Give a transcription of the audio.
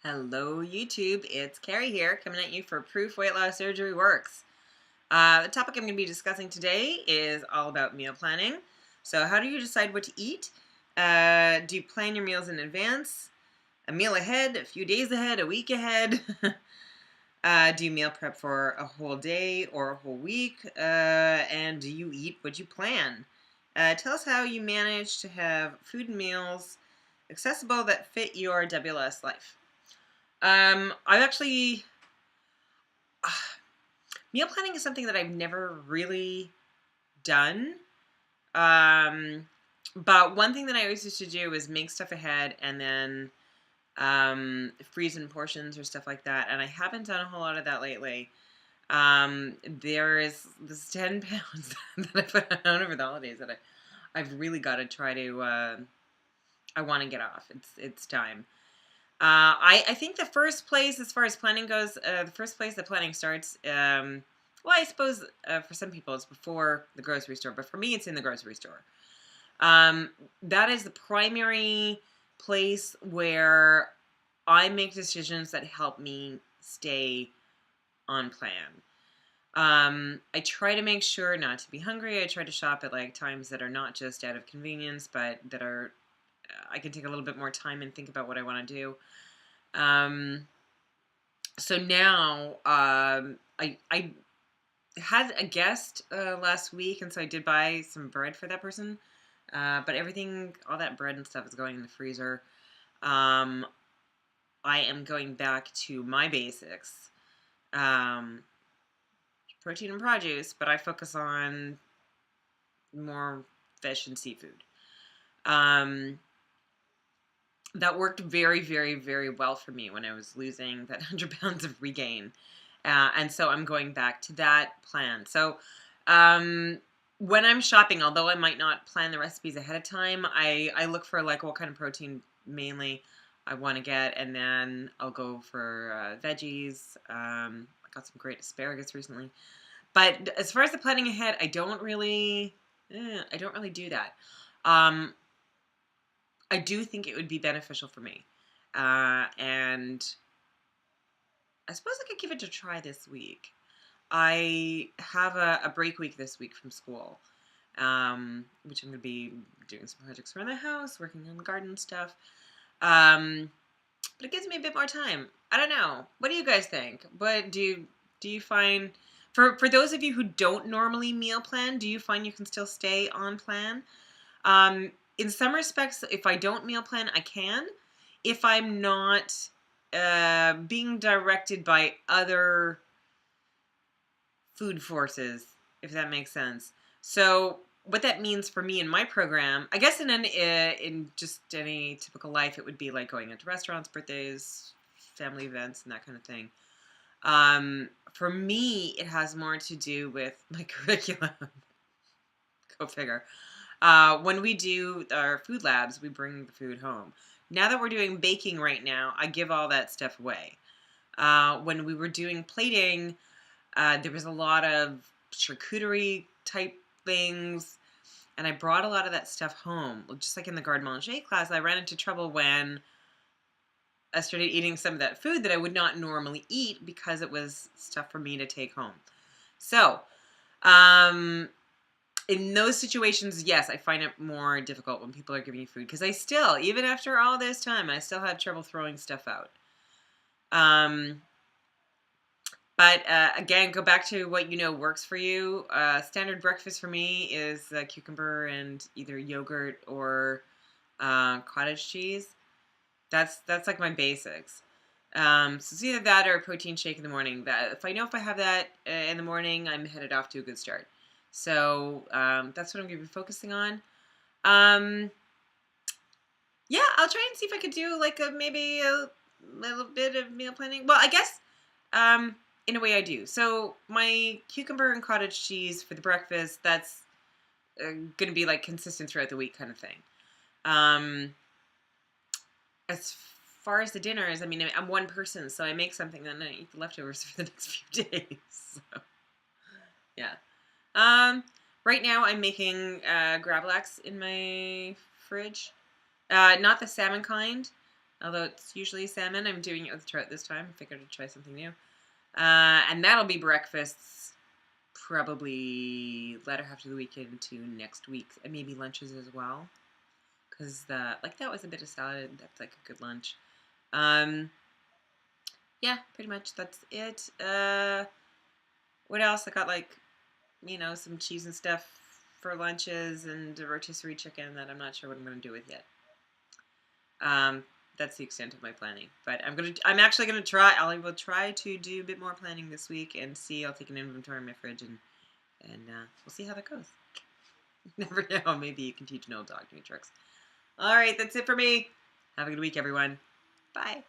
Hello YouTube, it's Carrie here coming at you for Proof Weight Loss Surgery Works. The topic I'm going to be discussing today is all about meal planning. So how do you decide what to eat? Do you plan your meals in advance? A meal ahead, a few days ahead, a week ahead? Do you meal prep for a whole day or a whole week? And do you eat what you plan? Tell us how you manage to have food and meals accessible that fit your WLS life. I've actually, meal planning is something that I've never really done. But one thing that I always used to do is make stuff ahead and then freeze in portions or stuff like that. And I haven't done a whole lot of that lately. There is this 10 pounds that I put on over the holidays that I've really got to try to, I want to get off. It's time. I think the first place, as far as planning goes, the first place that planning starts, well, I suppose for some people it's before the grocery store, but for me it's in the grocery store. That is the primary place where I make decisions that help me stay on plan. I try to make sure not to be hungry. I try to shop at like times that are not just out of convenience, but that are I can take a little bit more time and think about what I want to do. So now I had a guest last week, and so I did buy some bread for that person. But everything, all that bread and stuff is going in the freezer. I am going back to my basics. Protein and produce, but I focus on more fish and seafood. That worked very, very, very well for me when I was losing that 100 pounds of regain. And so I'm going back to that plan. So when I'm shopping, although I might not plan the recipes ahead of time, I look for like what kind of protein mainly I want to get, and then I'll go for veggies. I got some great asparagus recently. But as far as the planning ahead, I don't really do that. I do think it would be beneficial for me. And I suppose I could give it a try this week. I have a break week this week from school, which I'm going to be doing some projects around the house, working on the garden stuff. But it gives me a bit more time. I don't know. What do you guys think? What do you find, for those of you who don't normally meal plan, do you find you can still stay on plan? In some respects, if I don't meal plan, I can. If I'm not being directed by other food forces, if that makes sense. So what that means for me in my program, I guess in just any typical life, it would be like going into restaurants, birthdays, family events, and that kind of thing. For me, it has more to do with my curriculum. Go figure. When we do our food labs, we bring the food home. Now that we're doing baking right now, I give all that stuff away. When we were doing plating, there was a lot of charcuterie type things, and I brought a lot of that stuff home. Just like in the garde manger class, I ran into trouble when I started eating some of that food that I would not normally eat because it was stuff for me to take home. So, in those situations, yes, I find it more difficult when people are giving you food, because I still, even after all this time, I still have trouble throwing stuff out. But again, go back to what you know works for you. Standard breakfast for me is cucumber and either yogurt or cottage cheese. That's like my basics. So it's either that or a protein shake in the morning. That if I know if I have that in the morning, I'm headed off to a good start. So that's what I'm going to be focusing on. Yeah, I'll try and see if I could do like maybe a little bit of meal planning. Well, I guess in a way I do. So my cucumber and cottage cheese for the breakfast, that's going to be like consistent throughout the week kind of thing. As far as the dinners, I mean, I'm one person, so I make something and then I eat the leftovers for the next few days. So, yeah. Right now I'm making gravlax in my fridge. Not the salmon kind. Although it's usually salmon, I'm doing it with trout this time. I figured I'd try something new. And that'll be breakfasts probably latter half of the weekend to next week, and maybe lunches as well. Because that was a bit of salad. That's like a good lunch. Yeah, pretty much that's it. What else? I got some cheese and stuff for lunches and a rotisserie chicken that I'm not sure what I'm going to do with yet. That's the extent of my planning. But I'm actually gonna try. I will try to do a bit more planning this week and see. I'll take an inventory of my fridge and we'll see how that goes. You never know. Maybe you can teach an old dog new tricks. All right, that's it for me. Have a good week, everyone. Bye.